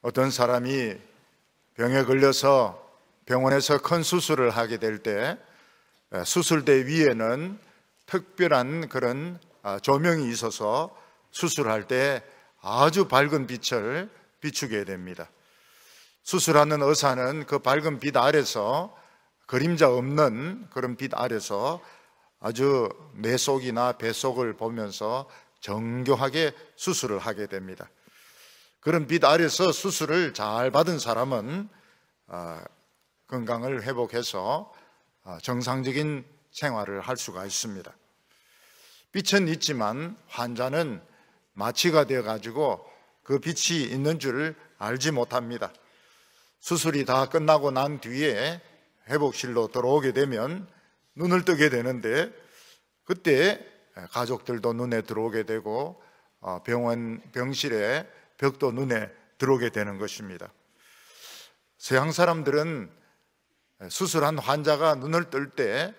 어떤 사람이 병에 걸려서 병원에서 큰 수술을 하게 될 때 수술대 위에는 특별한 그런 조명이 있어서 수술할 때 아주 밝은 빛을 비추게 됩니다. 수술하는 의사는 그 밝은 빛 아래서, 그림자 없는 그런 빛 아래서 아주 뇌 속이나 배 속을 보면서 정교하게 수술을 하게 됩니다. 그런 빛 아래서 수술을 잘 받은 사람은 건강을 회복해서 정상적인 생활을 할 수가 있습니다. 빛은 있지만 환자는 마취가 되어가지고 그 빛이 있는 줄 알지 못합니다. 수술이 다 끝나고 난 뒤에 회복실로 들어오게 되면 눈을 뜨게 되는데, 그때 가족들도 눈에 들어오게 되고 병실의 벽도 눈에 들어오게 되는 것입니다. 서양 사람들은 수술한 환자가 눈을 뜰 때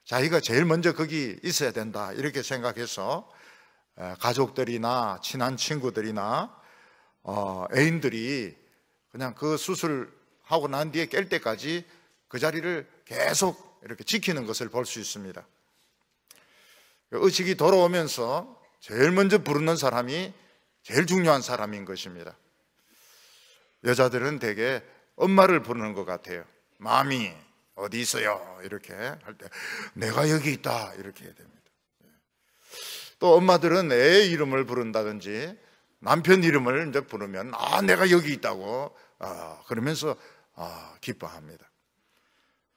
자기가 제일 먼저 거기 있어야 된다 이렇게 생각해서 가족들이나 친한 친구들이나 애인들이 그냥 그 수술하고 난 뒤에 깰 때까지 그 자리를 계속 이렇게 지키는 것을 볼 수 있습니다. 의식이 돌아오면서 제일 먼저 부르는 사람이 제일 중요한 사람인 것입니다. 여자들은 대개 엄마를 부르는 것 같아요. 마미 어디 있어요? 이렇게 할 때 내가 여기 있다 이렇게 해야 됩니다. 또 엄마들은 애의 이름을 부른다든지 남편 이름을 이제 부르면 내가 여기 있다고 그러면서 기뻐합니다.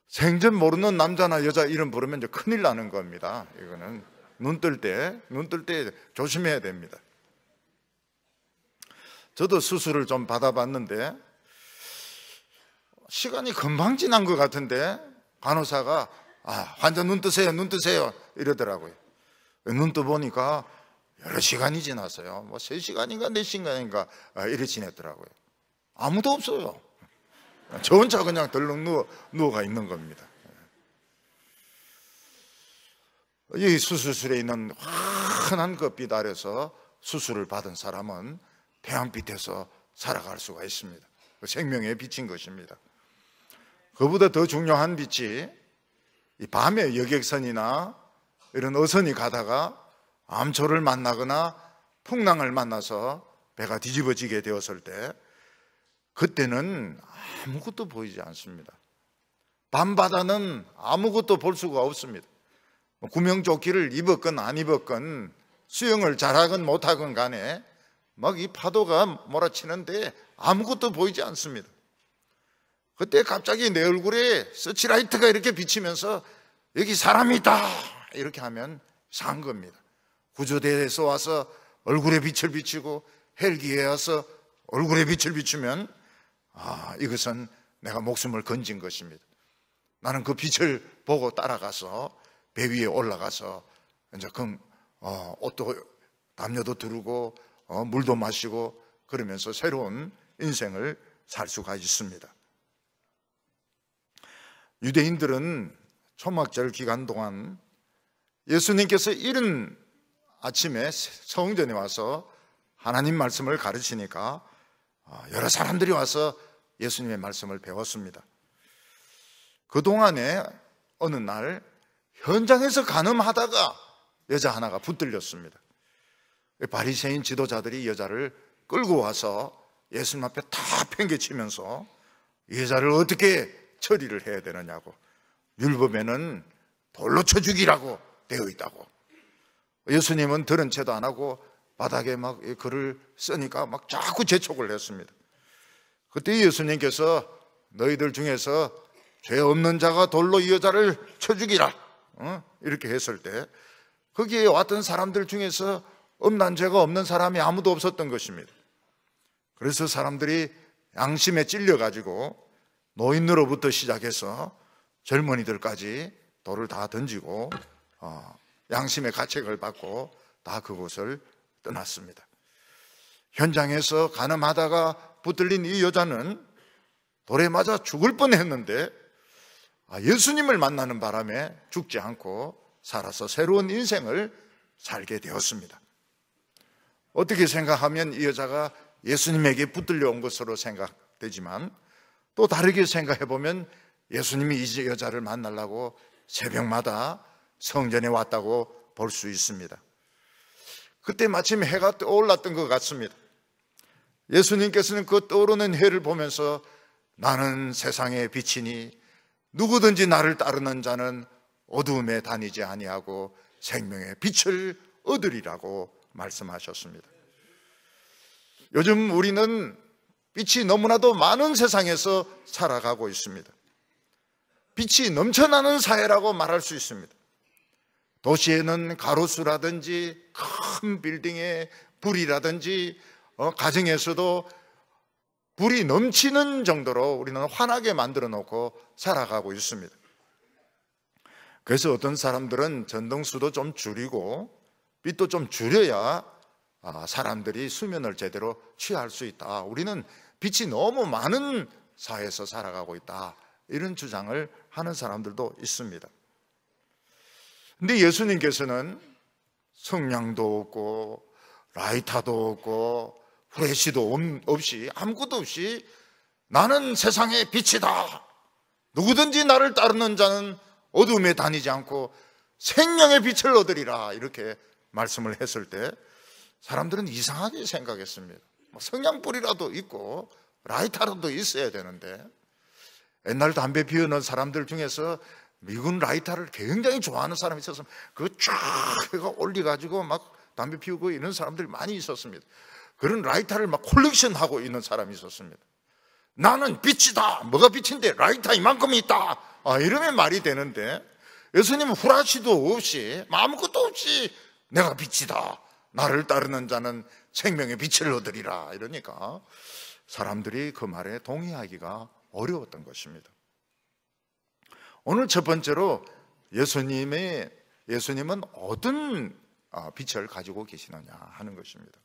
생전 모르는 남자나 여자 이름 부르면 이제 큰일 나는 겁니다. 이거는 눈 뜰 때 조심해야 됩니다. 저도 수술을 좀 받아봤는데 시간이 금방 지난 것 같은데 간호사가 환자 눈 뜨세요, 눈 뜨세요 이러더라고요. 눈 떠보니까 여러 시간이 지났어요. 3시간인가 4시간인가 이래 지냈더라고요. 아무도 없어요. 저 혼자 그냥 덜렁 누워가 있는 겁니다. 이 수술실에 있는 환한 그 빛 아래서 수술을 받은 사람은 태양빛에서 살아갈 수가 있습니다. 생명의 빛인 것입니다. 그보다 더 중요한 빛이 이 밤에 여객선이나 이런 어선이 가다가 암초를 만나거나 풍랑을 만나서 배가 뒤집어지게 되었을 때, 그때는 아무것도 보이지 않습니다. 밤바다는 아무것도 볼 수가 없습니다. 구명조끼를 입었건 안 입었건 수영을 잘하건 못하건 간에 막 이 파도가 몰아치는데 아무것도 보이지 않습니다. 그때 갑자기 내 얼굴에 서치라이트가 이렇게 비치면서 여기 사람이 있다 이렇게 하면 산 겁니다. 구조대에서 와서 얼굴에 빛을 비추고 헬기에 와서 얼굴에 빛을 비추면 이것은 내가 목숨을 건진 것입니다. 나는 그 빛을 보고 따라가서 배 위에 올라가서 이제 옷도 담요도 두르고 물도 마시고 그러면서 새로운 인생을 살 수가 있습니다. 유대인들은 초막절 기간 동안 예수님께서 이른 아침에 성전에 와서 하나님 말씀을 가르치니까 여러 사람들이 와서 예수님의 말씀을 배웠습니다. 그동안에 어느 날 현장에서 간음하다가 여자 하나가 붙들렸습니다. 바리새인 지도자들이 여자를 끌고 와서 예수님 앞에 다 팽개치면서 여자를 어떻게 처리를 해야 되느냐고, 율법에는 돌로 쳐 죽이라고 되어 있다고. 예수님은 들은 채도 안 하고 바닥에 막 글을 쓰니까 막 자꾸 재촉을 했습니다. 그때 예수님께서 너희들 중에서 죄 없는 자가 돌로 이 여자를 쳐 죽이라 이렇게 했을 때 거기에 왔던 사람들 중에서 음란 죄가 없는 사람이 아무도 없었던 것입니다. 그래서 사람들이 양심에 찔려가지고 노인으로부터 시작해서 젊은이들까지 돌을 다 던지고 양심의 가책을 받고 다 그곳을 떠났습니다. 현장에서 간음하다가 붙들린 이 여자는 돌에 맞아 죽을 뻔했는데 예수님을 만나는 바람에 죽지 않고 살아서 새로운 인생을 살게 되었습니다. 어떻게 생각하면 이 여자가 예수님에게 붙들려 온 것으로 생각되지만, 또 다르게 생각해 보면 예수님이 이 여자를 만나려고 새벽마다 성전에 왔다고 볼 수 있습니다. 그때 마침 해가 떠올랐던 것 같습니다. 예수님께서는 그 떠오르는 해를 보면서 나는 세상의 빛이니 누구든지 나를 따르는 자는 어두움에 다니지 아니하고 생명의 빛을 얻으리라고 말씀하셨습니다. 요즘 우리는 빛이 너무나도 많은 세상에서 살아가고 있습니다. 빛이 넘쳐나는 사회라고 말할 수 있습니다. 도시에는 가로수라든지 큰 빌딩에 불이라든지 가정에서도 불이 넘치는 정도로 우리는 환하게 만들어 놓고 살아가고 있습니다. 그래서 어떤 사람들은 전등수도 좀 줄이고 빛도 좀 줄여야 사람들이 수면을 제대로 취할 수 있다. 우리는 빛이 너무 많은 사회에서 살아가고 있다. 이런 주장을 하는 사람들도 있습니다. 근데 예수님께서는 성냥도 없고 라이터도 없고 후레쉬도 없이 아무것도 없이 나는 세상의 빛이다. 누구든지 나를 따르는 자는 어둠에 다니지 않고 생명의 빛을 얻으리라. 이렇게 말씀을 했을 때 사람들은 이상하게 생각했습니다. 성냥불이라도 있고 라이터라도 있어야 되는데, 옛날 담배 피우는 사람들 중에서 미군 라이터를 굉장히 좋아하는 사람이 있었으면 그거 쫙 해가 올려가지고 막 담배 피우고 이런 사람들이 많이 있었습니다. 그런 라이터를 막 콜렉션하고 있는 사람이 있었습니다. 나는 빛이다. 뭐가 빛인데 라이터 이만큼 있다. 이러면 말이 되는데, 예수님은 후라시도 없이 아무것도 없이 내가 빛이다. 나를 따르는 자는 생명의 빛을 얻으리라. 이러니까 사람들이 그 말에 동의하기가 어려웠던 것입니다. 오늘 첫 번째로 예수님은 어떤 빛을 가지고 계시느냐 하는 것입니다.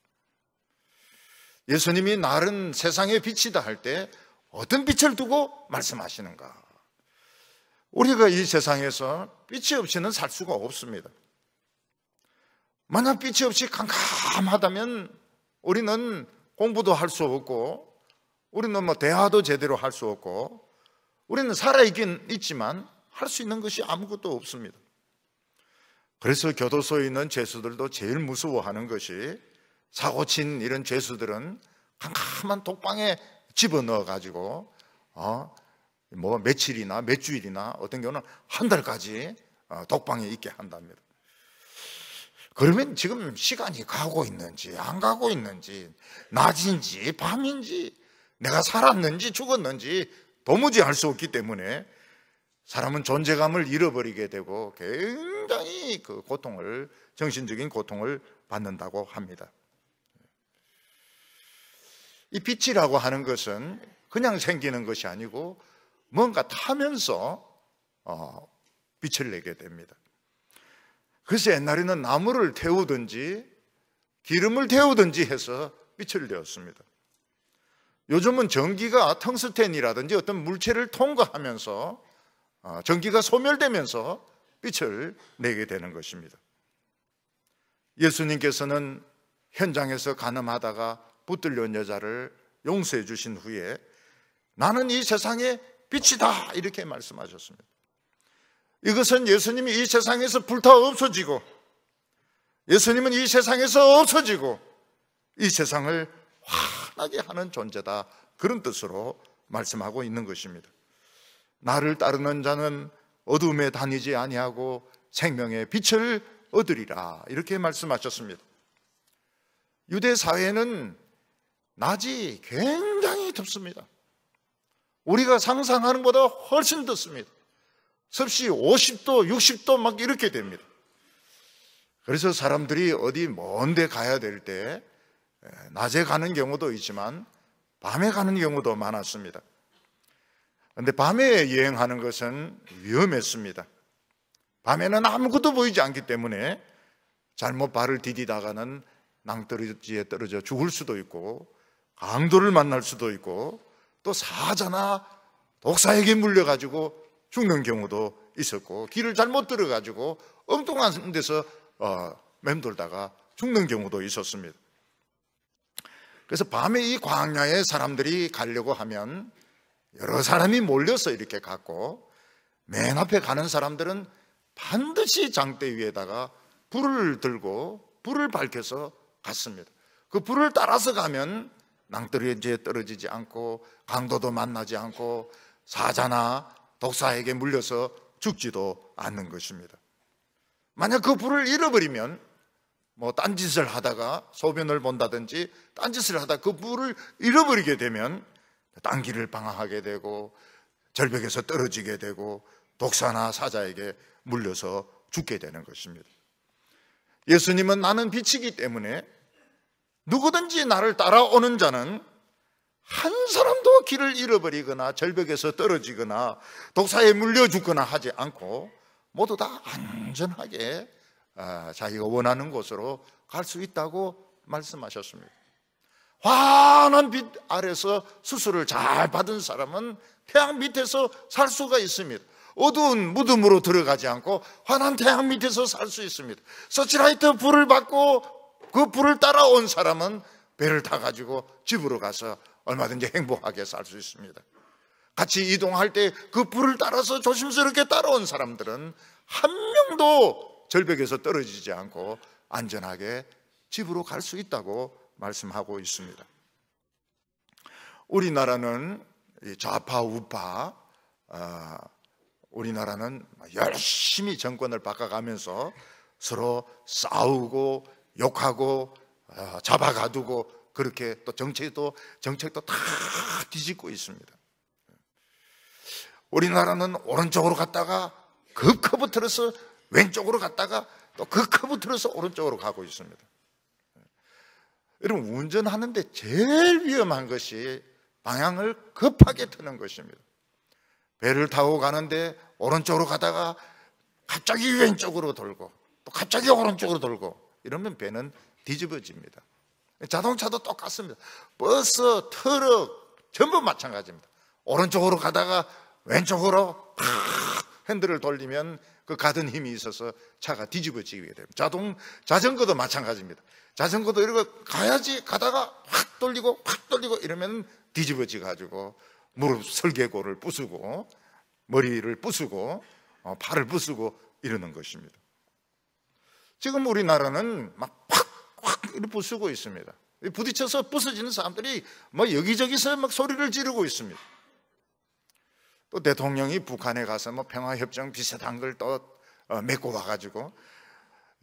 예수님이 나는 세상의 빛이다 할 때 어떤 빛을 두고 말씀하시는가? 우리가 이 세상에서 빛이 없이는 살 수가 없습니다. 만약 빛이 없이 캄캄하다면 우리는 공부도 할 수 없고, 우리는 대화도 제대로 할 수 없고, 우리는 살아있긴 있지만 할 수 있는 것이 아무것도 없습니다. 그래서 교도소에 있는 죄수들도 제일 무서워하는 것이, 사고친 이런 죄수들은 캄캄한 독방에 집어넣어 가지고 며칠이나 몇 주일이나 어떤 경우는 한 달까지 독방에 있게 한답니다. 그러면 지금 시간이 가고 있는지 안 가고 있는지, 낮인지 밤인지, 내가 살았는지 죽었는지 도무지 알 수 없기 때문에 사람은 존재감을 잃어버리게 되고 굉장히 그 고통을, 정신적인 고통을 받는다고 합니다. 이 빛이라고 하는 것은 그냥 생기는 것이 아니고 뭔가 타면서 빛을 내게 됩니다. 그래서 옛날에는 나무를 태우든지 기름을 태우든지 해서 빛을 내었습니다. 요즘은 전기가 텅스텐이라든지 어떤 물체를 통과하면서 전기가 소멸되면서 빛을 내게 되는 것입니다. 예수님께서는 현장에서 간음하다가 붙들려 온 여자를 용서해 주신 후에 나는 이 세상의 빛이다 이렇게 말씀하셨습니다. 이것은 예수님이 이 세상에서 불타 없어지고, 예수님은 이 세상에서 없어지고 이 세상을 환하게 하는 존재다, 그런 뜻으로 말씀하고 있는 것입니다. 나를 따르는 자는 어둠에 다니지 아니하고 생명의 빛을 얻으리라 이렇게 말씀하셨습니다. 유대 사회는 낮이 굉장히 덥습니다. 우리가 상상하는 것보다 훨씬 덥습니다. 섭씨 50도, 60도 막 이렇게 됩니다. 그래서 사람들이 어디 먼 데 가야 될 때 낮에 가는 경우도 있지만 밤에 가는 경우도 많았습니다. 그런데 밤에 여행하는 것은 위험했습니다. 밤에는 아무것도 보이지 않기 때문에 잘못 발을 디디다가는 낭떠러지에 떨어져 죽을 수도 있고, 강도를 만날 수도 있고, 또 사자나 독사에게 물려가지고 죽는 경우도 있었고, 길을 잘못 들어가지고 엉뚱한 데서 맴돌다가 죽는 경우도 있었습니다. 그래서 밤에 이 광야에 사람들이 가려고 하면 여러 사람이 몰려서 이렇게 갔고, 맨 앞에 가는 사람들은 반드시 장대 위에다가 불을 들고 불을 밝혀서 갔습니다. 그 불을 따라서 가면 낭떠러지에 떨어지지 않고 강도도 만나지 않고 사자나 독사에게 물려서 죽지도 않는 것입니다. 만약 그 불을 잃어버리면 딴짓을 하다가 소변을 본다든지 딴짓을 하다가 그 불을 잃어버리게 되면 딴 길을 방황하게 되고 절벽에서 떨어지게 되고 독사나 사자에게 물려서 죽게 되는 것입니다. 예수님은 나는 빛이기 때문에 누구든지 나를 따라오는 자는 한 사람도 길을 잃어버리거나 절벽에서 떨어지거나 독사에 물려 죽거나 하지 않고 모두 다 안전하게 자기가 원하는 곳으로 갈 수 있다고 말씀하셨습니다. 환한 빛 아래서 수술을 잘 받은 사람은 태양 밑에서 살 수가 있습니다. 어두운 무덤으로 들어가지 않고 환한 태양 밑에서 살 수 있습니다. 서치라이트 불을 받고 그 불을 따라온 사람은 배를 타가지고 집으로 가서 얼마든지 행복하게 살 수 있습니다. 같이 이동할 때 그 불을 따라서 조심스럽게 따라온 사람들은 한 명도 절벽에서 떨어지지 않고 안전하게 집으로 갈 수 있다고 말씀하고 있습니다. 우리나라는 좌파 우파 우리나라는 열심히 정권을 바꿔가면서 서로 싸우고 욕하고 잡아가두고 그렇게 또 정책도 다 뒤집고 있습니다. 우리나라는 오른쪽으로 갔다가 급커브 틀어서 왼쪽으로 갔다가 또 급커브 틀어서 오른쪽으로 가고 있습니다. 여러분, 운전하는데 제일 위험한 것이 방향을 급하게 트는 것입니다. 배를 타고 가는데 오른쪽으로 가다가 갑자기 왼쪽으로 돌고 또 갑자기 오른쪽으로 돌고 이러면 배는 뒤집어집니다. 자동차도 똑같습니다. 버스, 트럭 전부 마찬가지입니다. 오른쪽으로 가다가 왼쪽으로 핸들을 돌리면 그 가던 힘이 있어서 차가 뒤집어지게 됩니다. 자전거도 마찬가지입니다. 자전거도 이러고 가야지 가다가 확 돌리고 이러면 뒤집어지 가지고 무릎 설계골을 부수고 머리를 부수고 팔을 부수고 이러는 것입니다. 지금 우리나라는 막 확 이렇게 부수고 있습니다. 부딪혀서 부서지는 사람들이 여기저기서 막 소리를 지르고 있습니다. 또 대통령이 북한에 가서 평화협정 비슷한 걸 또 맺고 와가지고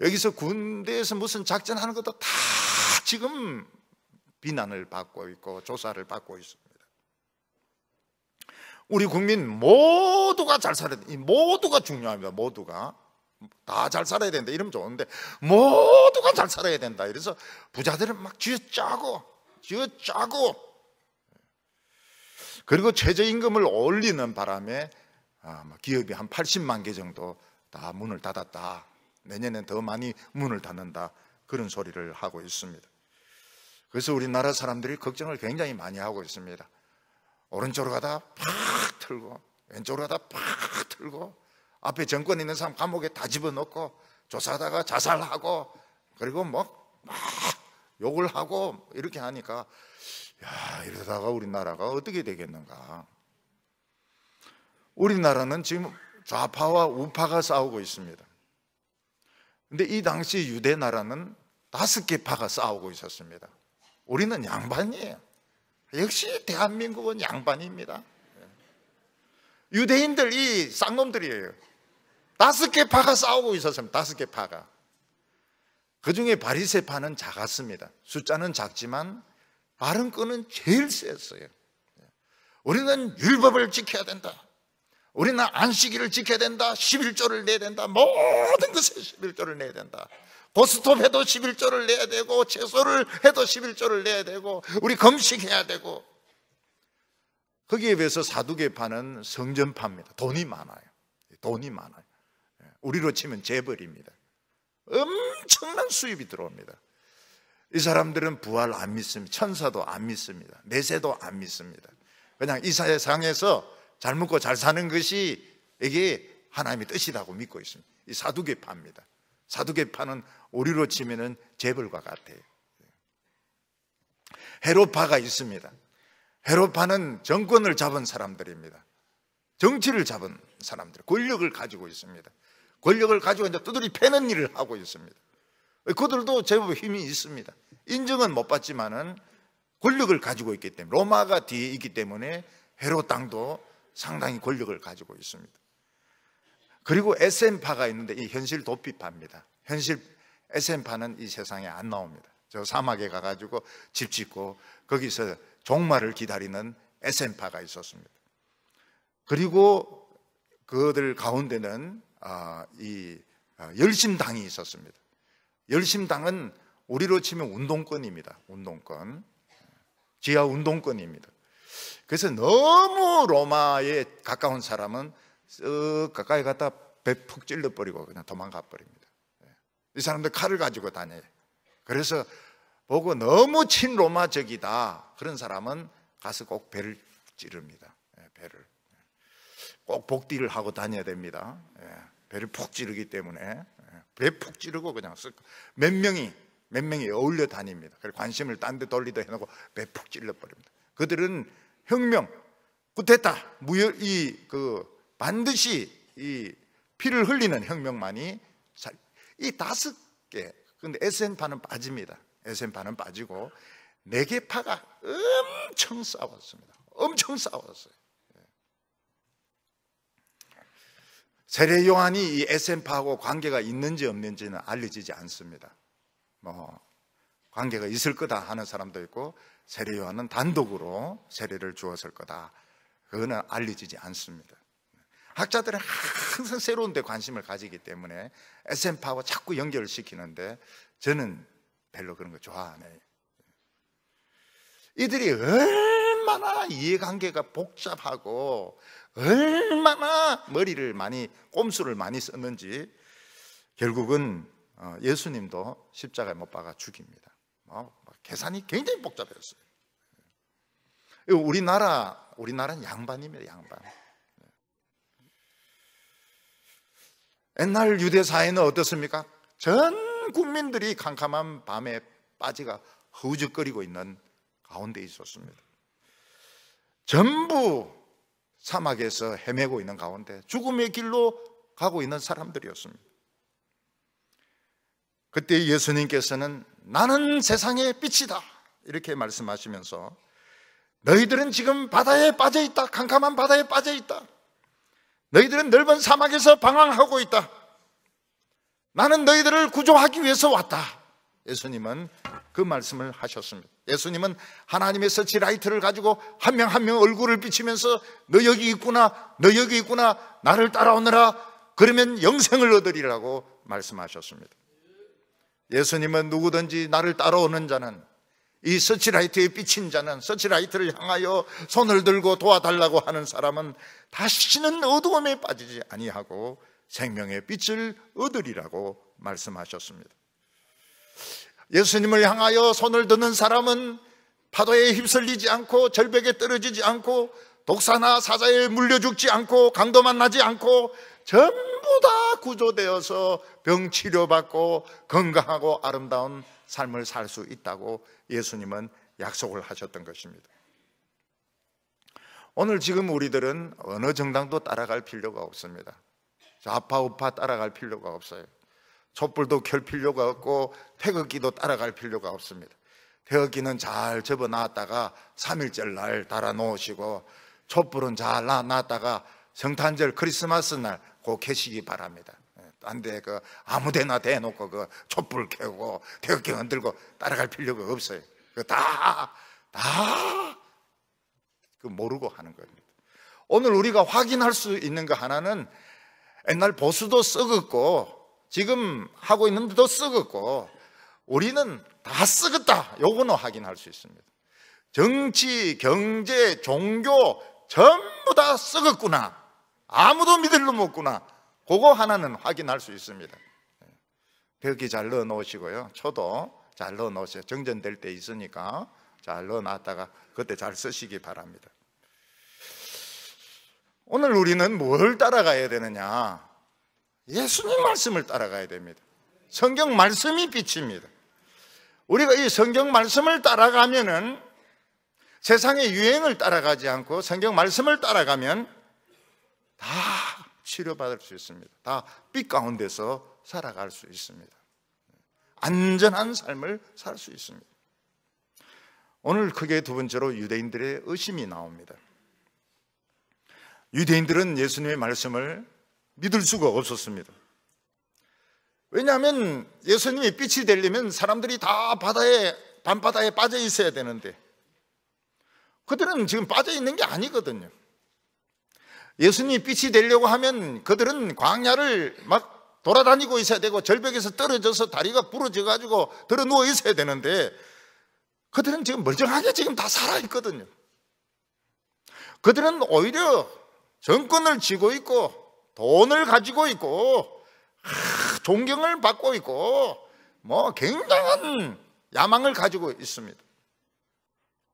여기서 군대에서 무슨 작전하는 것도 다 지금 비난을 받고 있고 조사를 받고 있습니다. 우리 국민 모두가 잘 살아야 돼. 이 모두가 중요합니다. 모두가 다 잘 살아야 된다 이러면 좋은데 모두가 잘 살아야 된다. 이래서 부자들은 막 쥐어짜고 그리고 최저임금을 올리는 바람에 기업이 한 80만 개 정도 다 문을 닫았다. 내년엔 더 많이 문을 닫는다. 그런 소리를 하고 있습니다. 그래서 우리나라 사람들이 걱정을 굉장히 많이 하고 있습니다. 오른쪽으로 가다 팍 틀고 왼쪽으로 가다 팍 틀고 앞에 정권 있는 사람 감옥에 다 집어넣고 조사하다가 자살하고 그리고 막 욕을 하고 이렇게 하니까 이러다가 우리나라가 어떻게 되겠는가. 우리나라는 지금 좌파와 우파가 싸우고 있습니다. 근데 이 당시 유대 나라는 5개 파가 싸우고 있었습니다. 우리는 양반이에요. 역시 대한민국은 양반입니다. 유대인들이 쌍놈들이에요. 5개 파가 싸우고 있었습니다. 5개 파가. 그 중에 바리새파는 작았습니다. 숫자는 작지만 발은 끈은 제일 셌어요. 우리는 율법을 지켜야 된다. 우리는 안식일을 지켜야 된다. 11조를 내야 된다. 모든 것에 11조를 내야 된다. 고스톱 해도 11조를 내야 되고 채소를 해도 11조를 내야 되고 우리 금식해야 되고. 거기에 비해서 사두개파는 성전파입니다. 돈이 많아요. 돈이 많아요. 우리로 치면 재벌입니다. 엄청난 수입이 들어옵니다. 이 사람들은 부활 안 믿습니다. 천사도 안 믿습니다. 내세도 안 믿습니다. 그냥 이 세상에서 잘 먹고 잘 사는 것이 이게 하나님의 뜻이라고 믿고 있습니다. 이 사두개파입니다. 사두개파는 우리로 치면은 재벌과 같아요. 헤롯파가 있습니다. 헤롯파는 정권을 잡은 사람들입니다. 정치를 잡은 사람들, 권력을 가지고 있습니다. 권력을 가지고 이제 두드리 패는 일을 하고 있습니다. 그들도 제법 힘이 있습니다. 인정은 못 받지만은 권력을 가지고 있기 때문에, 로마가 뒤에 있기 때문에 헤롯 땅도 상당히 권력을 가지고 있습니다. 그리고 SM파가 있는데 이 현실 도피파입니다. 현실 SM파는 이 세상에 안 나옵니다. 저 사막에 가가지고 집 짓고 거기서 종말을 기다리는 SM파가 있었습니다. 그리고 그들 가운데는 열심당이 있었습니다. 열심당은 우리로 치면 운동권입니다. 운동권, 지하 운동권입니다. 그래서 너무 로마에 가까운 사람은 쓱 가까이 갔다 배 푹 찔러버리고 그냥 도망가 버립니다. 이 사람들 칼을 가지고 다녀요. 그래서 보고 너무 친로마적이다 그런 사람은 가서 꼭 배를 찌릅니다. 배를 꼭 복디를 하고 다녀야 됩니다. 배를 푹 찌르기 때문에 배 푹 찌르고 그냥 쓱 몇 명이 어울려 다닙니다. 그래서 관심을 딴 데 돌리다 해놓고 배 푹 찔러버립니다. 그들은 혁명, 쿠데타, 반드시 이 피를 흘리는 혁명만이 이 5개. 근데 SN파는 빠집니다. SN파는 빠지고 4개 파가 엄청 싸웠습니다. 엄청 싸웠어요. 세례 요한이 이 SN파하고 관계가 있는지 없는지는 알려지지 않습니다. 관계가 있을 거다 하는 사람도 있고, 세례 요한은 단독으로 세례를 주었을 거다, 그거는 알려지지 않습니다. 학자들은 항상 새로운 데 관심을 가지기 때문에 SN파와 자꾸 연결을 시키는데 저는 별로 그런 거 좋아 안 해요. 이들이 얼마나 이해관계가 복잡하고 얼마나 꼼수를 많이 썼는지 결국은 예수님도 십자가에 못 박아 죽입니다. 계산이 굉장히 복잡했어요. 우리나라는 양반입니다. 양반. 옛날 유대 사회는 어떻습니까? 전 국민들이 캄캄한 밤에 빠지가 허우적거리고 있는 가운데 있었습니다. 전부 사막에서 헤매고 있는 가운데 죽음의 길로 가고 있는 사람들이었습니다. 그때 예수님께서는 나는 세상의 빛이다 이렇게 말씀하시면서 너희들은 지금 바다에 빠져 있다. 캄캄한 바다에 빠져 있다. 너희들은 넓은 사막에서 방황하고 있다. 나는 너희들을 구조하기 위해서 왔다. 예수님은 그 말씀을 하셨습니다. 예수님은 하나님의 서치라이트를 가지고 한 명 한 명 얼굴을 비치면서 너 여기 있구나, 너 여기 있구나, 나를 따라오너라, 그러면 영생을 얻으리라고 말씀하셨습니다. 예수님은 누구든지 나를 따라오는 자는, 이 서치라이트에 비친 자는, 서치라이트를 향하여 손을 들고 도와달라고 하는 사람은 다시는 어두움에 빠지지 아니하고 생명의 빛을 얻으리라고 말씀하셨습니다. 예수님을 향하여 손을 드는 사람은 파도에 휩쓸리지 않고 절벽에 떨어지지 않고 독사나 사자에 물려 죽지 않고 강도 만나지 않고 전부 다 구조되어서 병 치료받고 건강하고 아름다운 삶을 살 수 있다고 예수님은 약속을 하셨던 것입니다. 오늘 지금 우리들은 어느 정당도 따라갈 필요가 없습니다. 좌파 우파 따라갈 필요가 없어요. 촛불도 켤 필요가 없고 태극기도 따라갈 필요가 없습니다. 태극기는 잘 접어놨다가 3.1절 날 달아놓으시고 촛불은 잘 놨다가 성탄절 크리스마스 날 꼭 켜시기 바랍니다. 딴 데 아무데나 대놓고 촛불 켜고 태극기 흔들고 따라갈 필요가 없어요. 다 모르고 하는 겁니다. 오늘 우리가 확인할 수 있는 거 하나는 옛날 보수도 썩었고 지금 하고 있는 데도 썩었고 우리는 다 썩었다, 요거는 확인할 수 있습니다. 정치, 경제, 종교 전부 다 썩었구나, 아무도 믿을 놈 없구나, 그거 하나는 확인할 수 있습니다. 벽이 잘 넣어 놓으시고요, 초도 잘 넣어 놓으세요. 정전될 때 있으니까 잘 넣어 놨다가 그때 잘 쓰시기 바랍니다. 오늘 우리는 뭘 따라가야 되느냐? 예수님 말씀을 따라가야 됩니다. 성경 말씀이 빛입니다. 우리가 이 성경 말씀을 따라가면은 세상의 유행을 따라가지 않고 성경 말씀을 따라가면 다 치료받을 수 있습니다. 다 빛 가운데서 살아갈 수 있습니다. 안전한 삶을 살 수 있습니다. 오늘 크게 두 번째로 유대인들의 의심이 나옵니다. 유대인들은 예수님의 말씀을 믿을 수가 없었습니다. 왜냐하면 예수님이 빛이 되려면 사람들이 다 밤바다에 빠져 있어야 되는데 그들은 지금 빠져 있는 게 아니거든요. 예수님이 빛이 되려고 하면 그들은 광야를 막 돌아다니고 있어야 되고 절벽에서 떨어져서 다리가 부러져 가지고 들어 누워 있어야 되는데 그들은 지금 멀쩡하게 지금 다 살아있거든요. 그들은 오히려 정권을 쥐고 있고 돈을 가지고 있고 존경을 받고 있고 굉장한 야망을 가지고 있습니다.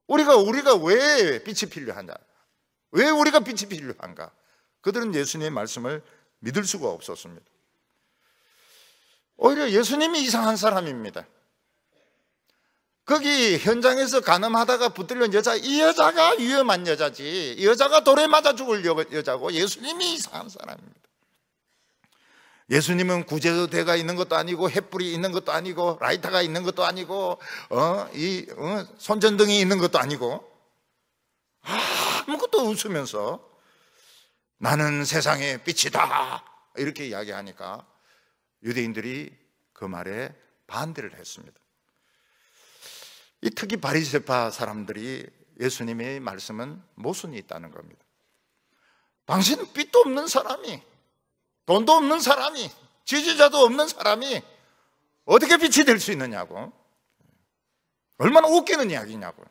우리가 왜 빛이 필요하냐? 왜 우리가 빛이 필요한가? 그들은 예수님의 말씀을 믿을 수가 없었습니다. 오히려 예수님이 이상한 사람입니다. 거기 현장에서 간음하다가 붙들린 여자, 이 여자가 위험한 여자지, 이 여자가 돌에 맞아 죽을 여자고 여수님이 이상한 사람입니다. 예수님은 구제대가 있는 것도 아니고 횃불이 있는 것도 아니고 라이터가 있는 것도 아니고 손전등이 있는 것도 아니고 아무것도 웃으면서 나는 세상의 빛이다 이렇게 이야기하니까 유대인들이 그 말에 반대를 했습니다. 이 특히 바리새파 사람들이 예수님의 말씀은 모순이 있다는 겁니다. 당신은 빛도 없는 사람이, 돈도 없는 사람이, 지지자도 없는 사람이 어떻게 빛이 될 수 있느냐고, 얼마나 웃기는 이야기냐고.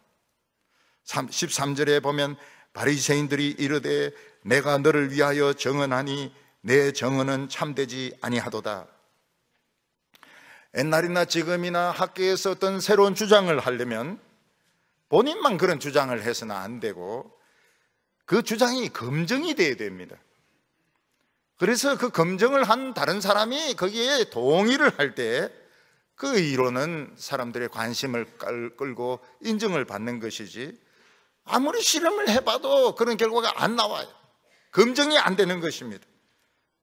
13절에 보면 바리새인들이 이르되 내가 너를 위하여 정언하니 내 정언은 참되지 아니하도다. 옛날이나 지금이나 학교에서 어떤 새로운 주장을 하려면 본인만 그런 주장을 해서는 안 되고 그 주장이 검증이 돼야 됩니다. 그래서 그 검증을 한 다른 사람이 거기에 동의를 할 때 그 이론은 사람들의 관심을 끌고 인정을 받는 것이지 아무리 실험을 해봐도 그런 결과가 안 나와요. 검증이 안 되는 것입니다.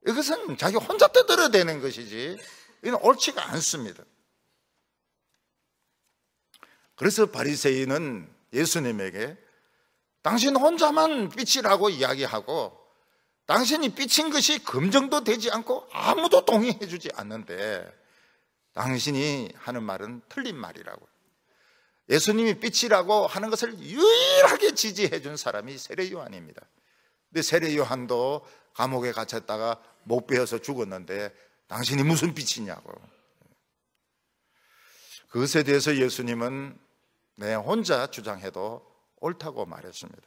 이것은 자기 혼자 떠들어대는 것이지 이건 옳지가 않습니다. 그래서 바리새인은 예수님에게 당신 혼자만 빛이라고 이야기하고 당신이 빛인 것이 검증도 되지 않고 아무도 동의해 주지 않는데 당신이 하는 말은 틀린 말이라고. 예수님이 빛이라고 하는 것을 유일하게 지지해 준 사람이 세례 요한입니다. 근데 세례 요한도 감옥에 갇혔다가 못 베어서 죽었는데 당신이 무슨 빛이냐고. 그것에 대해서 예수님은 내 혼자 주장해도 옳다고 말했습니다.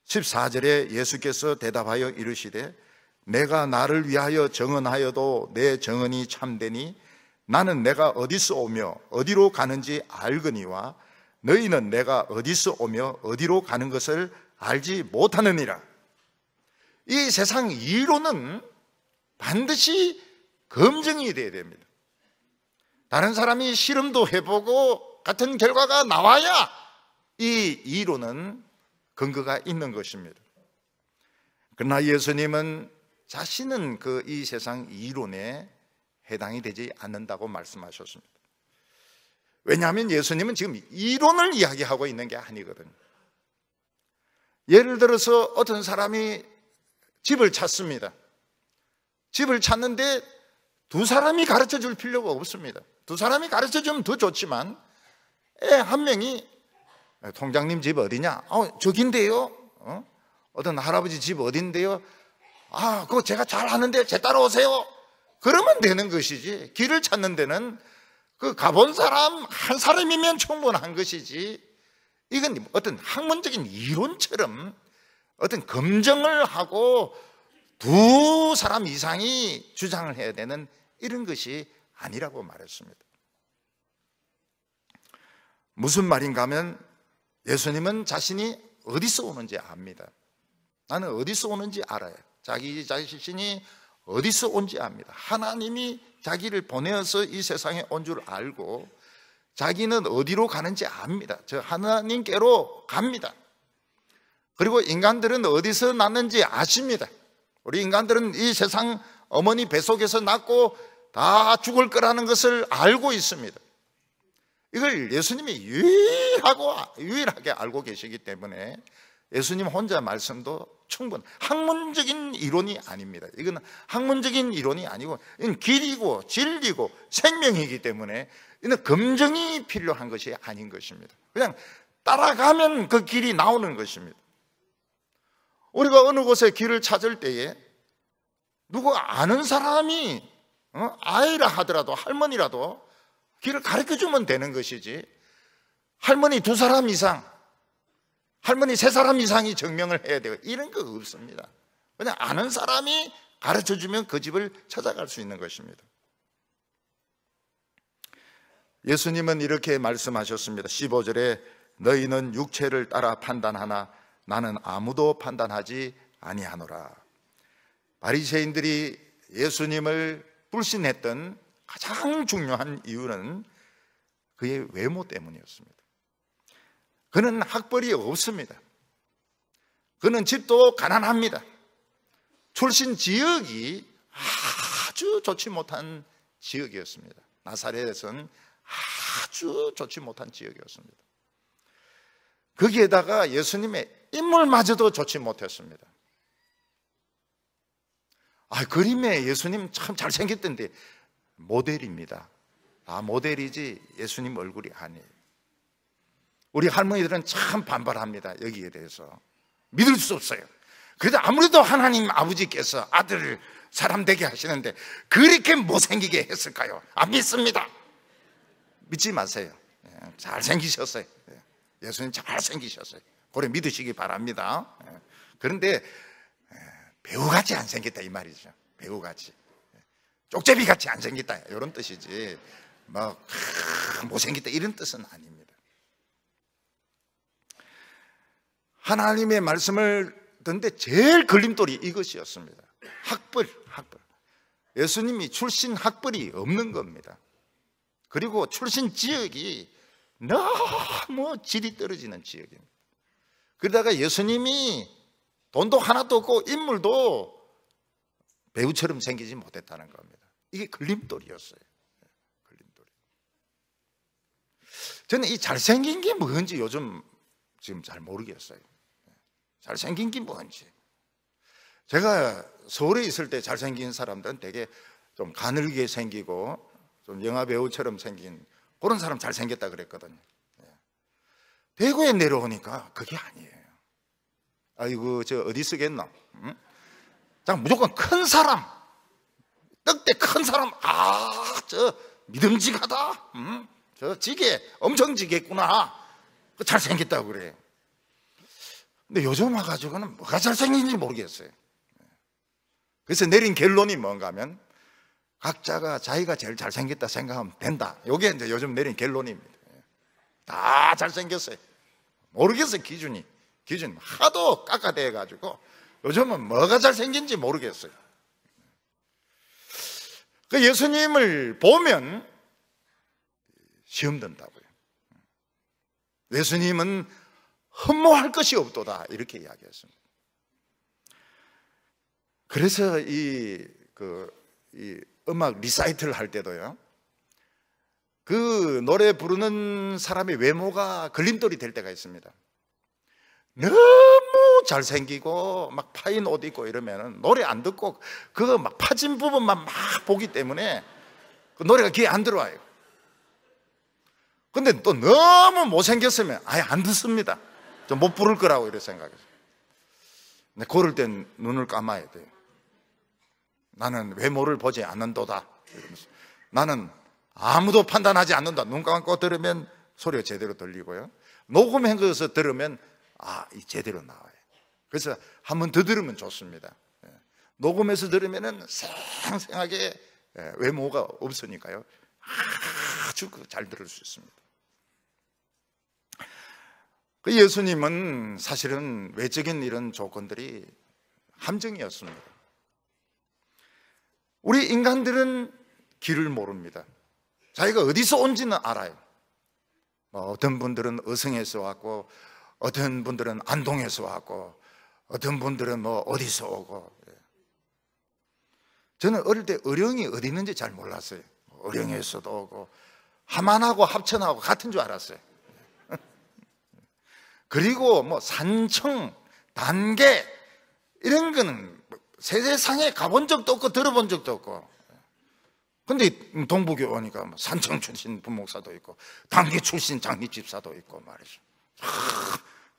14절에 예수께서 대답하여 이르시되 내가 나를 위하여 정언하여도 내 정언이 참되니 나는 내가 어디서 오며 어디로 가는지 알거니와 너희는 내가 어디서 오며 어디로 가는 것을 알지 못하느니라. 이 세상 이론은 반드시 검증이 돼야 됩니다. 다른 사람이 실험도 해보고 같은 결과가 나와야 이 이론은 근거가 있는 것입니다. 그러나 예수님은 자신은 이 세상 이론에 해당이 되지 않는다고 말씀하셨습니다. 왜냐하면 예수님은 지금 이론을 이야기하고 있는 게 아니거든요. 예를 들어서 어떤 사람이 집을 찾습니다. 집을 찾는데 두 사람이 가르쳐 줄 필요가 없습니다. 두 사람이 가르쳐 주면 더 좋지만 한 명이 통장님 집 어디냐? 저긴데요. 어떤 할아버지 집 어딘데요? 그거 제가 잘 아는데 제 따라오세요. 그러면 되는 것이지 길을 찾는 데는 그 가본 사람 한 사람이면 충분한 것이지 이건 어떤 학문적인 이론처럼 어떤 검증을 하고 두 사람 이상이 주장을 해야 되는 이런 것이 아니라고 말했습니다. 무슨 말인가 하면 예수님은 자신이 어디서 오는지 압니다. 나는 어디서 오는지 알아요. 자기 자신이 어디서 온지 압니다. 하나님이 자기를 보내어서 이 세상에 온 줄 알고 자기는 어디로 가는지 압니다. 저 하나님께로 갑니다. 그리고 인간들은 어디서 났는지 아십니다. 우리 인간들은 이 세상 어머니 뱃속에서 낳고 다 죽을 거라는 것을 알고 있습니다. 이걸 예수님이 유일하게 알고 계시기 때문에 예수님 혼자 말씀도 충분, 학문적인 이론이 아닙니다. 이건 학문적인 이론이 아니고 이건 길이고 진리고 생명이기 때문에 이는 검증이 필요한 것이 아닌 것입니다. 그냥 따라가면 그 길이 나오는 것입니다. 우리가 어느 곳에 길을 찾을 때에 누구 아는 사람이 아이라 하더라도 할머니라도 길을 가르쳐주면 되는 것이지, 할머니 2사람 이상, 할머니 3사람 이상이 증명을 해야 되고 이런 거 없습니다. 그냥 아는 사람이 가르쳐주면 그 집을 찾아갈 수 있는 것입니다. 예수님은 이렇게 말씀하셨습니다. 15절에 너희는 육체를 따라 판단하나 나는 아무도 판단하지 아니하노라. 바리새인들이 예수님을 불신했던 가장 중요한 이유는 그의 외모 때문이었습니다. 그는 학벌이 없습니다. 그는 집도 가난합니다. 출신 지역이 아주 좋지 못한 지역이었습니다. 나사렛에서는 아주 좋지 못한 지역이었습니다. 거기에다가 예수님의 인물마저도 좋지 못했습니다. 그림에 예수님 참 잘생겼던데 모델입니다. 모델이지 예수님 얼굴이 아니에요. 우리 할머니들은 참 반발합니다. 여기에 대해서 믿을 수 없어요. 그래도 아무래도 하나님 아버지께서 아들을 사람 되게 하시는데 그렇게 못생기게 했을까요? 안 믿습니다. 믿지 마세요. 잘생기셨어요. 예수님 잘생기셨어요. 그래 믿으시기 바랍니다. 그런데 배우같이 안 생겼다 이 말이죠. 배우같이, 쪽제비같이 안 생겼다 이런 뜻이지 못생겼다 이런 뜻은 아닙니다. 하나님의 말씀을 듣는데 제일 걸림돌이 이것이었습니다. 학벌. 예수님이 출신 학벌이 없는 겁니다. 그리고 출신 지역이 너무 질이 떨어지는 지역입니다. 그러다가 예수님이 돈도 하나도 없고 인물도 배우처럼 생기지 못했다는 겁니다. 이게 걸림돌이었어요. 걸림돌이. 저는 이 잘생긴 게 뭔지 요즘 지금 잘 모르겠어요. 잘생긴 게 뭔지. 제가 서울에 있을 때 잘생긴 사람들은 되게 좀 가늘게 생기고 좀 영화배우처럼 생긴 그런 사람 잘생겼다 그랬거든요. 대구에 내려오니까 그게 아니에요. 아이고 저 어디 쓰겠노? 자, 무조건 큰 사람, 떡대 큰 사람, 저 믿음직하다, 저 지게 엄청 지겠구나, 잘생겼다고 그래. 근데 요즘 와가지고는 뭐가 잘생긴지 모르겠어요. 그래서 내린 결론이 뭔가 하면 각자가 자기가 제일 잘생겼다 생각하면 된다. 이게 이제 요즘 내린 결론입니다. 다 잘생겼어요. 모르겠어요. 기준이 하도 깎아대가지고 요즘은 뭐가 잘생긴지 모르겠어요. 그 예수님을 보면 시험 든다고요. 예수님은 흠모할 것이 없도다 이렇게 이야기했습니다. 그래서 이 음악 리사이트를 할 때도요, 그 노래 부르는 사람의 외모가 걸림돌이 될 때가 있습니다. 너무 잘생기고 막 파인 옷 입고 이러면 노래 안 듣고 그거 막 파진 부분만 막 보기 때문에 그 노래가 귀에 안 들어와요. 근데 또 너무 못생겼으면 아예 안 듣습니다. 좀 못 부를 거라고 이렇게 생각해요. 근데 그럴 땐 눈을 감아야 돼요. 나는 외모를 보지 않는도다 이러면서, 나는 아무도 판단하지 않는다. 눈 감고 들으면 소리가 제대로 들리고요, 녹음한 것에서 들으면 이 제대로 나와요. 그래서 한 번 더 들으면 좋습니다. 녹음해서 들으면은 생생하게 외모가 없으니까요, 아주 잘 들을 수 있습니다. 그 예수님은 사실은 외적인 이런 조건들이 함정이었습니다. 우리 인간들은 길을 모릅니다. 자기가 어디서 온지는 알아요. 뭐 어떤 분들은 의성에서 왔고, 어떤 분들은 안동에서 왔고, 어떤 분들은 뭐 어디서 오고. 저는 어릴 때 의령이 어디 있는지 잘 몰랐어요. 의령에서도 오고, 함안하고 합천하고 같은 줄 알았어요. 그리고 뭐 산청, 단계 이런 거는 세상에 가본 적도 없고 들어본 적도 없고. 근데 동부교 오니까 뭐 산청 출신 부목사도 있고, 단계 출신 장례집사도 있고 말이죠.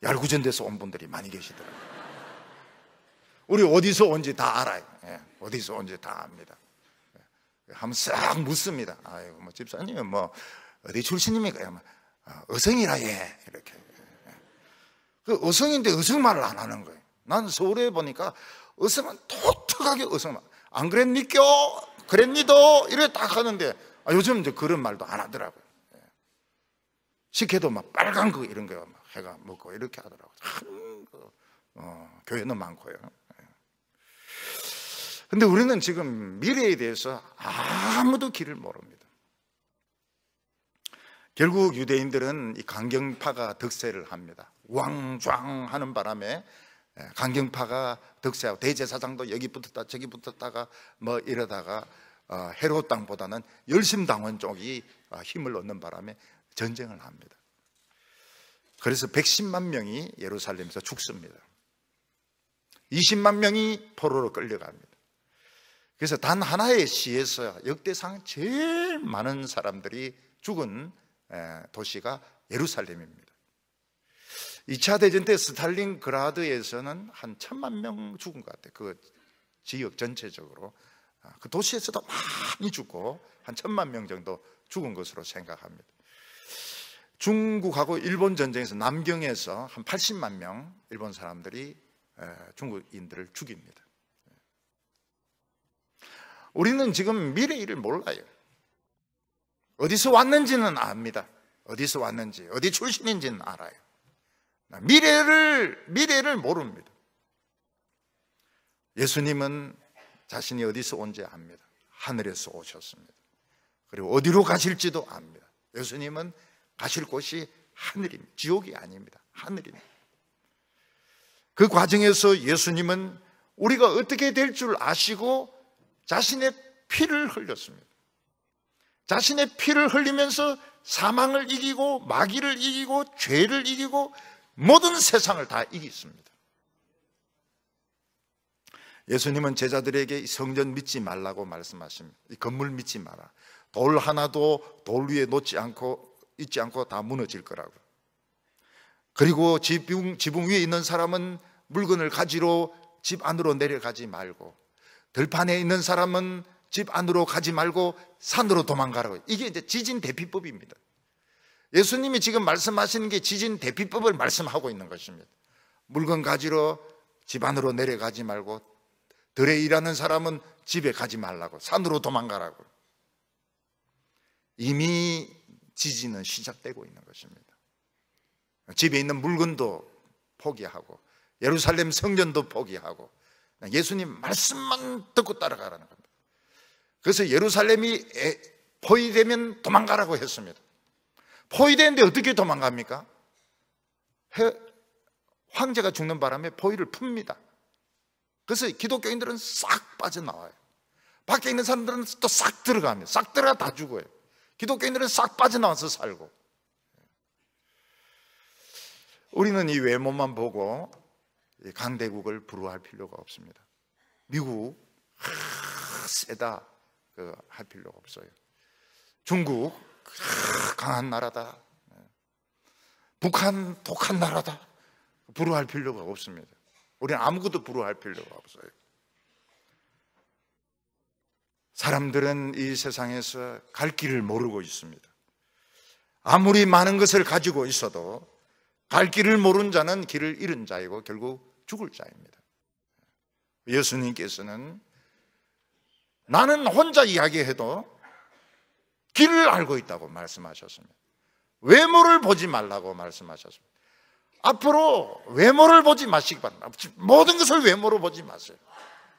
얄구전돼서 온 분들이 많이 계시더라고요. 우리 어디서 온지 다 알아요. 어디서 온지 다 압니다. 한번 싹 묻습니다. 아이고, 뭐 집사님은 뭐 어디 출신입니까? 의성이라 예. 이렇게. 그 의성인데 의성말을 안 하는 거예요. 난 서울에 보니까 의성은 독특하게 의성말. 안 그랬니껴? 그랬니도? 이래 딱 하는데, 요즘 이제 그런 말도 안 하더라고요. 식혜도 막 빨간 거 이런 거 막 해가 먹고 이렇게 하더라고요. 교회는 많고요. 근데 우리는 지금 미래에 대해서 아무도 길을 모릅니다. 결국 유대인들은 이 강경파가 득세를 합니다. 왕좌 하는 바람에 강경파가 득세하고, 대제사장도 여기 붙었다 저기 붙었다가 뭐 이러다가 헤롯 땅보다는 열심당원 쪽이 힘을 얻는 바람에 전쟁을 합니다. 그래서 110만 명이 예루살렘에서 죽습니다. 20만 명이 포로로 끌려갑니다. 그래서 단 하나의 시에서 역대상 제일 많은 사람들이 죽은 도시가 예루살렘입니다. 2차 대전 때 스탈린그라드에서는 한 1000만 명 죽은 것 같아요. 그 지역 전체적으로. 그 도시에서도 많이 죽고 한 1000만 명 정도 죽은 것으로 생각합니다. 중국하고 일본 전쟁에서 남경에서 한 80만 명 일본 사람들이 중국인들을 죽입니다. 우리는 지금 미래 일을 몰라요. 어디서 왔는지는 압니다. 어디서 왔는지, 어디 출신인지는 알아요. 미래를 모릅니다. 예수님은 자신이 어디서 온지 압니다. 하늘에서 오셨습니다. 그리고 어디로 가실지도 압니다. 예수님은 가실 곳이 하늘입니다. 지옥이 아닙니다. 하늘입니다. 그 과정에서 예수님은 우리가 어떻게 될 줄 아시고 자신의 피를 흘렸습니다. 자신의 피를 흘리면서 사망을 이기고 마귀를 이기고 죄를 이기고 모든 세상을 다 이겼습니다. 예수님은 제자들에게 성전 믿지 말라고 말씀하십니다. 이 건물 믿지 마라. 돌 하나도 돌 위에 놓지 않고 있지 않고 다 무너질 거라고. 그리고 지붕 위에 있는 사람은 물건을 가지러 집 안으로 내려가지 말고, 들판에 있는 사람은 집 안으로 가지 말고 산으로 도망가라고. 이게 이제 지진 대피법입니다. 예수님이 지금 말씀하시는 게 지진 대피법을 말씀하고 있는 것입니다. 물건 가지러 집 안으로 내려가지 말고, 들에 일하는 사람은 집에 가지 말라고, 산으로 도망가라고. 이미 지진은 시작되고 있는 것입니다. 집에 있는 물건도 포기하고 예루살렘 성전도 포기하고 예수님 말씀만 듣고 따라가라는 겁니다. 그래서 예루살렘이 포위되면 도망가라고 했습니다. 포위되는데 어떻게 도망갑니까? 황제가 죽는 바람에 포위를 풉니다. 그래서 기독교인들은 싹 빠져나와요. 밖에 있는 사람들은 또 싹 들어갑니다. 싹 들어가 다 죽어요. 기독교인들은 싹 빠져나와서 살고. 우리는 이 외모만 보고 강대국을 부러워할 필요가 없습니다. 미국 세다 할 필요가 없어요. 중국 강한 나라다. 북한 독한 나라다. 부러워할 필요가 없습니다. 우리는 아무것도 부러워할 필요가 없어요. 사람들은 이 세상에서 갈 길을 모르고 있습니다. 아무리 많은 것을 가지고 있어도 갈 길을 모르는 자는 길을 잃은 자이고 결국 죽을 자입니다. 예수님께서는 나는 혼자 이야기해도 길을 알고 있다고 말씀하셨습니다. 외모를 보지 말라고 말씀하셨습니다. 앞으로 외모를 보지 마시기 바랍니다. 모든 것을 외모로 보지 마세요.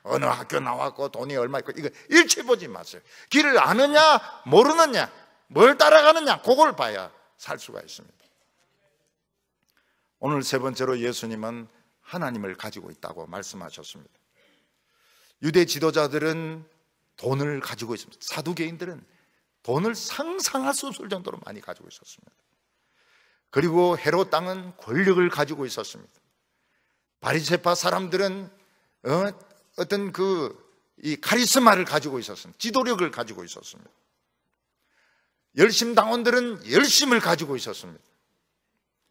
어느 학교 나왔고 돈이 얼마 있고 이거 일체 보지 마세요. 길을 아느냐 모르느냐 뭘 따라가느냐 그걸 봐야 살 수가 있습니다. 오늘 세 번째로 예수님은 하나님을 가지고 있다고 말씀하셨습니다. 유대 지도자들은 돈을 가지고 있습니다. 사두개인들은 돈을 상상할 수 없을 정도로 많이 가지고 있었습니다. 그리고 헤롯 왕은 권력을 가지고 있었습니다. 바리새파 사람들은 어떤 이 카리스마를 가지고 있었습니다. 지도력을 가지고 있었습니다. 열심당원들은 열심을 가지고 있었습니다.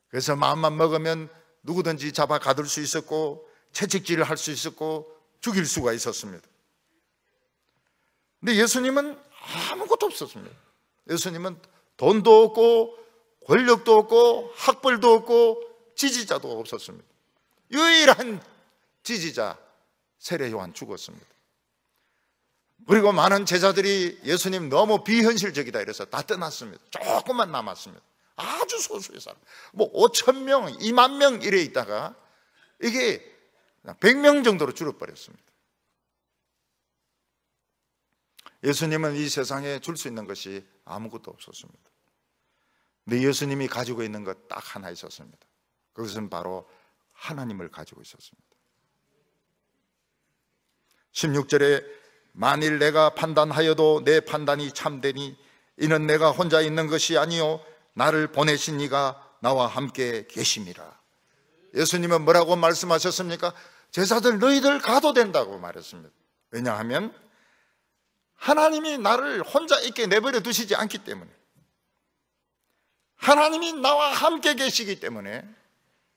그래서 마음만 먹으면 누구든지 잡아 가둘 수 있었고 채찍질을 할 수 있었고 죽일 수가 있었습니다. 근데 예수님은 아무것도 없었습니다. 예수님은 돈도 없고 권력도 없고 학벌도 없고 지지자도 없었습니다. 유일한 지지자 세례 요한 죽었습니다. 그리고 많은 제자들이 예수님 너무 비현실적이다 이래서 다 떠났습니다. 조금만 남았습니다. 아주 소수의 사람, 5,000명, 2만 명 이래 있다가 이게 100명 정도로 줄어버렸습니다. 예수님은 이 세상에 줄 수 있는 것이 아무것도 없었습니다. 근데 예수님이 가지고 있는 것 딱 하나 있었습니다. 그것은 바로 하나님을 가지고 있었습니다. 16절에 만일 내가 판단하여도 내 판단이 참되니 이는 내가 혼자 있는 것이 아니요 나를 보내신 이가 나와 함께 계심이라. 예수님은 뭐라고 말씀하셨습니까? 제자들 너희들 가도 된다고 말했습니다. 왜냐하면 하나님이 나를 혼자 있게 내버려 두시지 않기 때문에, 하나님이 나와 함께 계시기 때문에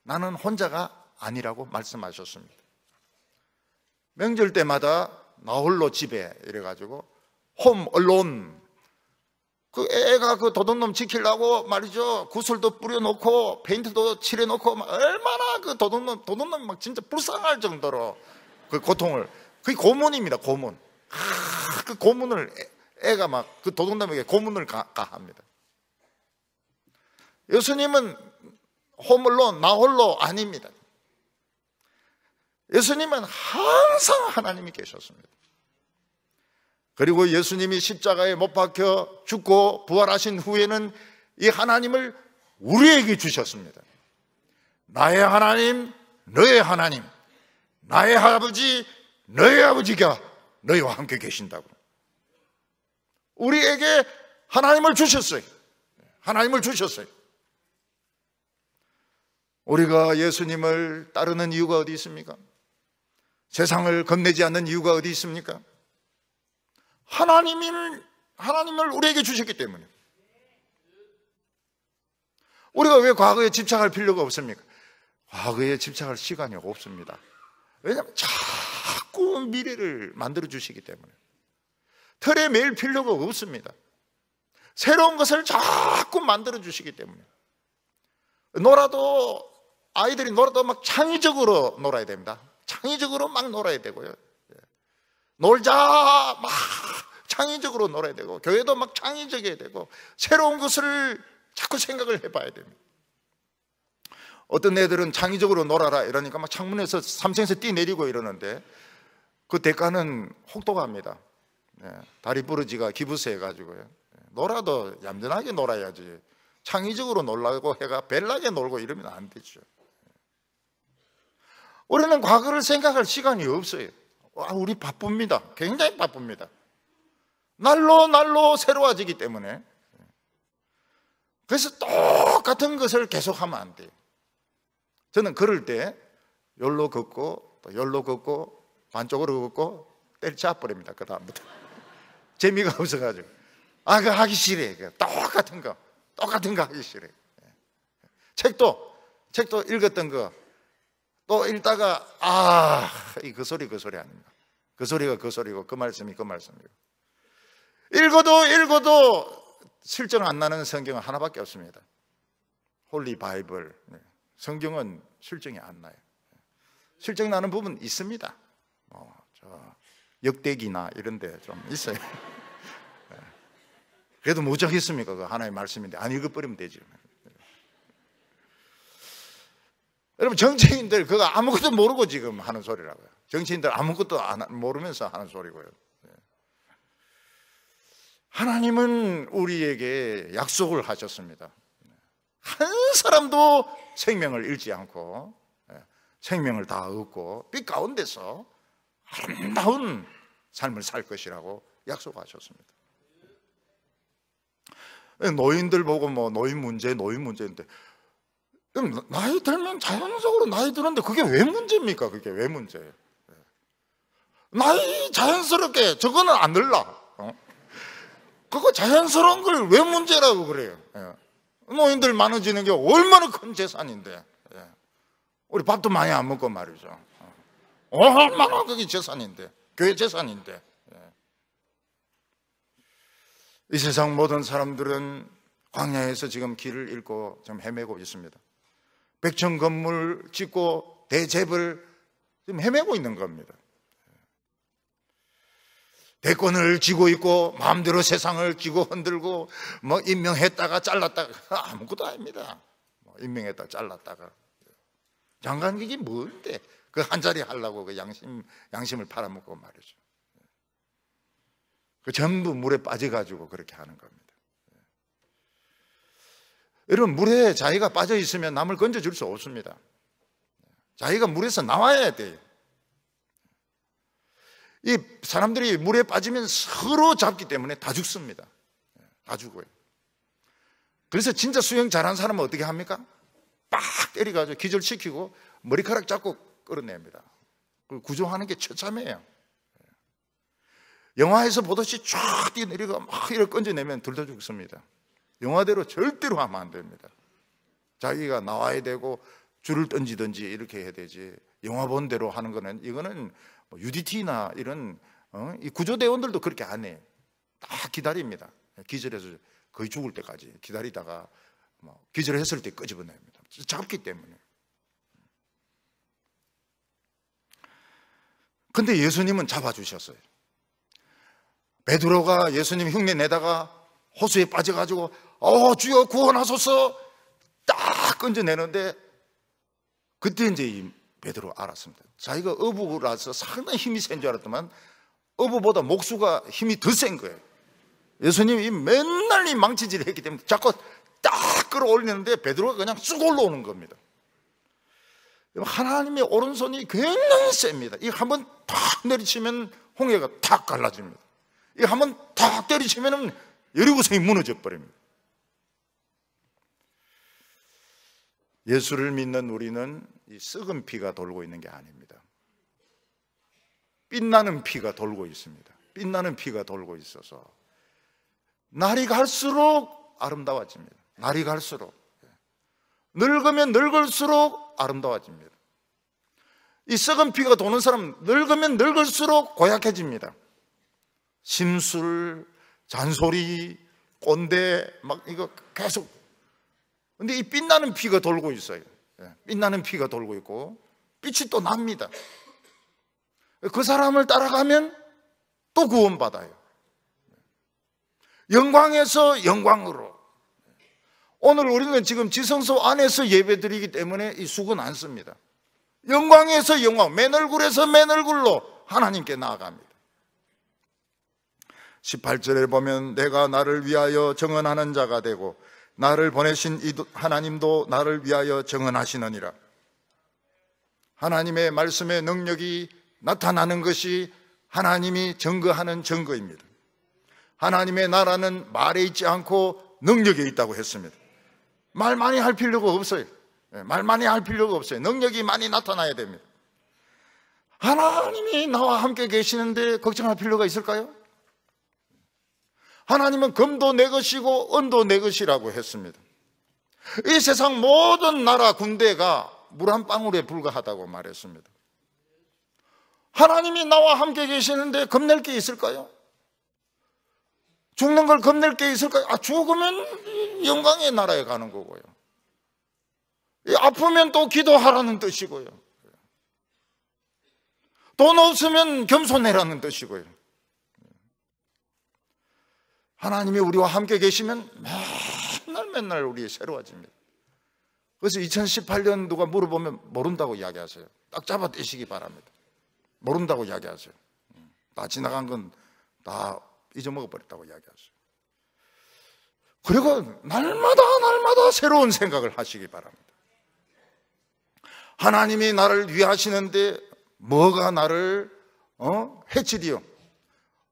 나는 혼자가 아니라고 말씀하셨습니다. 명절 때마다 나 홀로 집에 이래가지고 홈 얼론, 그 애가 그 도둑놈 지키려고 말이죠, 구슬도 뿌려놓고 페인트도 칠해놓고 얼마나 그 도둑놈 막 진짜 불쌍할 정도로 그 고통을, 그게 고문입니다. 고문. 그 고문을 애가 막 그 도둑놈에게 고문을 가합니다. 예수님은 홈홀로 나 홀로 아닙니다. 예수님은 항상 하나님이 계셨습니다. 그리고 예수님이 십자가에 못 박혀 죽고 부활하신 후에는 이 하나님을 우리에게 주셨습니다. 나의 하나님, 너의 하나님, 나의 아버지, 너의 아버지가 너희와 함께 계신다고 우리에게 하나님을 주셨어요. 하나님을 주셨어요. 우리가 예수님을 따르는 이유가 어디 있습니까? 세상을 겁내지 않는 이유가 어디 있습니까? 하나님을 우리에게 주셨기 때문에. 우리가 왜 과거에 집착할 필요가 없습니까? 과거에 집착할 시간이 없습니다. 왜냐하면 자꾸 미래를 만들어 주시기 때문에. 틀에 매일 필요가 없습니다. 새로운 것을 자꾸 만들어 주시기 때문에. 아이들이 놀아도 막 창의적으로 놀아야 됩니다. 창의적으로 막 놀아야 되고요. 놀자 막 창의적으로 놀아야 되고, 교회도 막 창의적이어야 되고, 새로운 것을 자꾸 생각을 해봐야 됩니다. 어떤 애들은 창의적으로 놀아라 이러니까 막 창문에서 3층에서 뛰내리고 이러는데 그 대가는 혹독합니다. 다리 부러지가 기부스해가지고요. 놀아도 얌전하게 놀아야지 창의적으로 놀라고 해가 벨나게 놀고 이러면 안 되죠. 우리는 과거를 생각할 시간이 없어요. 우리 바쁩니다. 굉장히 바쁩니다. 날로 새로워지기 때문에. 그래서 똑같은 것을 계속하면 안 돼요. 저는 그럴 때 열로 걷고 또 열로 걷고 반쪽으로 걷고 때려쳐버립니다. 그 다음부터 재미가 없어가지고 그거 하기 싫어. 똑같은 거 하기 싫어. 책도 읽었던 거 또 읽다가 그 소리 아닙니다. 그 소리가 그 소리고 그 말씀이 그 말씀이고, 읽어도 실정 안 나는 성경은 하나밖에 없습니다. 홀리 바이블. 성경은 실정이 안 나요. 실정 나는 부분 있습니다. 역대기나 이런 데 좀 있어요. 그래도 무척 있습니까? 그 하나의 말씀인데 안 읽어버리면 되지. 여러분, 정치인들 그거 아무것도 모르고 지금 하는 소리라고요. 정치인들 아무것도 모르면서 하는 소리고요. 하나님은 우리에게 약속을 하셨습니다. 한 사람도 생명을 잃지 않고 생명을 다 얻고 빛 가운데서 아름다운 삶을 살 것이라고 약속하셨습니다. 노인들 보고 뭐 노인 문제인데 나이 들면 자연적으로 나이 드는데 그게 왜 문제입니까? 그게 왜 문제예요? 나이 자연스럽게 저거는 안 늘라. 그거 자연스러운 걸 왜 문제라고 그래요? 노인들 많아지는 게 얼마나 큰 재산인데, 우리 밥도 많이 안 먹고 말이죠. 얼마나 그게 재산인데, 교회 재산인데. 이 세상 모든 사람들은 광야에서 지금 길을 잃고 지금 헤매고 있습니다. 백천 건물 짓고 대접을 지금 헤매고 있는 겁니다. 대권을 쥐고 있고 마음대로 세상을 쥐고 흔들고 뭐 임명했다가 잘랐다가 아무것도 아닙니다. 임명했다가 잘랐다가 장관직이 뭔데 그 한 자리 하려고 그 양심을 팔아먹고 말이죠. 그 전부 물에 빠져가지고 그렇게 하는 겁니다. 여러분, 물에 자기가 빠져 있으면 남을 건져줄 수 없습니다. 자기가 물에서 나와야 돼요. 이 사람들이 물에 빠지면 서로 잡기 때문에 다 죽습니다. 다 죽어요. 그래서 진짜 수영 잘하는 사람은 어떻게 합니까? 빡 때려가지고 기절시키고 머리카락 잡고 끌어냅니다. 구조하는 게 처참해요. 영화에서 보듯이 쫙 뛰어내리고 막 이렇게 건져내면 둘 다 죽습니다. 영화대로 절대로 하면 안 됩니다. 자기가 나와야 되고 줄을 던지든지 이렇게 해야 되지, 영화 본 대로 하는 거는, 이거는 UDT나 이런 이 구조대원들도 그렇게 안 해요. 다 기다립니다. 기절해서 거의 죽을 때까지 기다리다가 기절했을 때 끄집어냅니다. 잡기 때문에. 근데 예수님은 잡아주셨어요. 베드로가 예수님 흉내 내다가 호수에 빠져가지고 주여 구원하소서 딱 건져내는데, 그때 이제 이 베드로 알았습니다. 자기가 어부라서 상당히 힘이 센 줄 알았더만 어부보다 목수가 힘이 더 센 거예요. 예수님이 맨날 이 망치질을 했기 때문에 자꾸 딱 끌어올리는데 베드로가 그냥 쑥 올라오는 겁니다. 하나님의 오른손이 굉장히 셉니다. 이 한번 탁 내리치면 홍해가 탁 갈라집니다. 이 한번 탁 때리치면 여리고성이 무너져 버립니다. 예수를 믿는 우리는 이 썩은 피가 돌고 있는 게 아닙니다. 빛나는 피가 돌고 있습니다. 빛나는 피가 돌고 있어서 날이 갈수록 아름다워집니다. 날이 갈수록, 늙으면 늙을수록 아름다워집니다. 이 썩은 피가 도는 사람은 늙으면 늙을수록 고약해집니다. 심술, 잔소리, 꼰대 막 이거 계속. 근데 이 빛나는 피가 돌고 있어요. 빛나는 피가 돌고 있고 빛이 또 납니다. 그 사람을 따라가면 또 구원받아요. 영광에서 영광으로. 오늘 우리는 지금 지성소 안에서 예배드리기 때문에 이 수건 안 씁니다. 영광에서 영광, 맨 얼굴에서 맨 얼굴로 하나님께 나아갑니다. 18절에 보면 내가 나를 위하여 정언하는 자가 되고 나를 보내신 이 하나님도 나를 위하여 정언하시느니라. 하나님의 말씀의 능력이 나타나는 것이 하나님이 증거하는 증거입니다. 하나님의 나라는 말에 있지 않고 능력에 있다고 했습니다. 말 많이 할 필요가 없어요. 말 많이 할 필요가 없어요. 능력이 많이 나타나야 됩니다. 하나님이 나와 함께 계시는데 걱정할 필요가 있을까요? 하나님은 금도 내 것이고 은도 내 것이라고 했습니다. 이 세상 모든 나라 군대가 물 한 방울에 불과하다고 말했습니다. 하나님이 나와 함께 계시는데 겁낼 게 있을까요? 죽는 걸 겁낼 게 있을까요? 죽으면 영광의 나라에 가는 거고요. 아프면 또 기도하라는 뜻이고요. 돈 없으면 겸손해라는 뜻이고요. 하나님이 우리와 함께 계시면 맨날 우리 새로워집니다. 그래서 2018년 누가 물어보면 모른다고 이야기하세요. 딱 잡아 떼시기 바랍니다. 모른다고 이야기하세요. 다 지나간 건 다 잊어먹어버렸다고 이야기하세요. 그리고 날마다 새로운 생각을 하시기 바랍니다. 하나님이 나를 위하시는데 뭐가 나를 해치리요?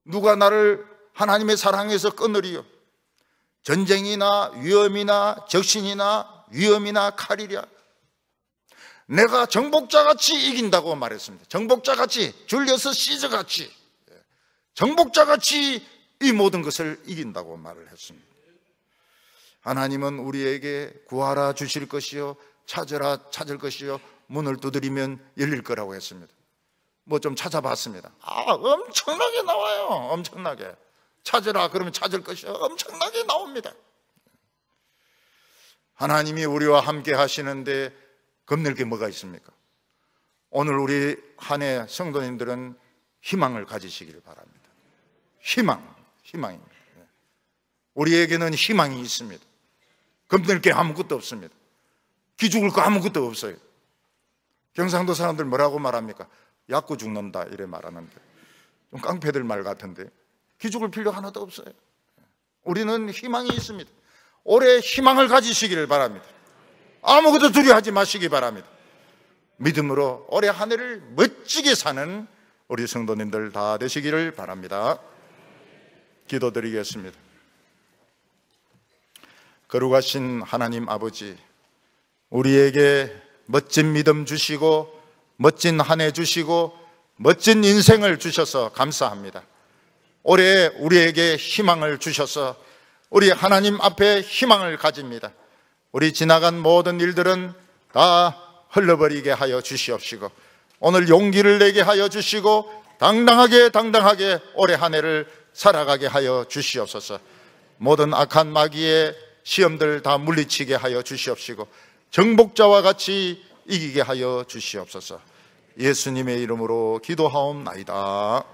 누가 나를 하나님의 사랑에서 끊으리요? 전쟁이나 위험이나 적신이나 위험이나 칼이랴. 내가 정복자같이 이긴다고 말했습니다. 정복자같이, 줄리어스 시저같이, 정복자같이 이 모든 것을 이긴다고 말을 했습니다. 하나님은 우리에게 구하라 주실 것이요, 찾으라 찾을 것이요, 문을 두드리면 열릴 거라고 했습니다. 뭐 좀 찾아봤습니다. 엄청나게 나와요. 엄청나게. 찾으라 그러면 찾을 것이요, 엄청나게 나옵니다. 하나님이 우리와 함께 하시는데 겁낼 게 뭐가 있습니까? 오늘 우리 한 해 성도님들은 희망을 가지시길 바랍니다. 희망입니다. 우리에게는 희망이 있습니다. 겁낼 게 아무것도 없습니다. 기죽을 거 아무것도 없어요. 경상도 사람들 뭐라고 말합니까? 약고 죽는다 이래 말하는데, 좀 깡패들 말 같은데 기죽을 필요 하나도 없어요. 우리는 희망이 있습니다. 올해 희망을 가지시기를 바랍니다. 아무것도 두려워하지 마시기 바랍니다. 믿음으로 올해 한 해를 멋지게 사는 우리 성도님들 다 되시기를 바랍니다. 기도드리겠습니다. 거룩하신 하나님 아버지, 우리에게 멋진 믿음 주시고 멋진 한 해 주시고 멋진 인생을 주셔서 감사합니다. 올해 우리에게 희망을 주셔서 우리 하나님 앞에 희망을 가집니다. 우리 지나간 모든 일들은 다 흘러버리게 하여 주시옵시고, 오늘 용기를 내게 하여 주시고 당당하게 올해 한 해를 살아가게 하여 주시옵소서. 모든 악한 마귀의 시험들 다 물리치게 하여 주시옵시고 정복자와 같이 이기게 하여 주시옵소서. 예수님의 이름으로 기도하옵나이다.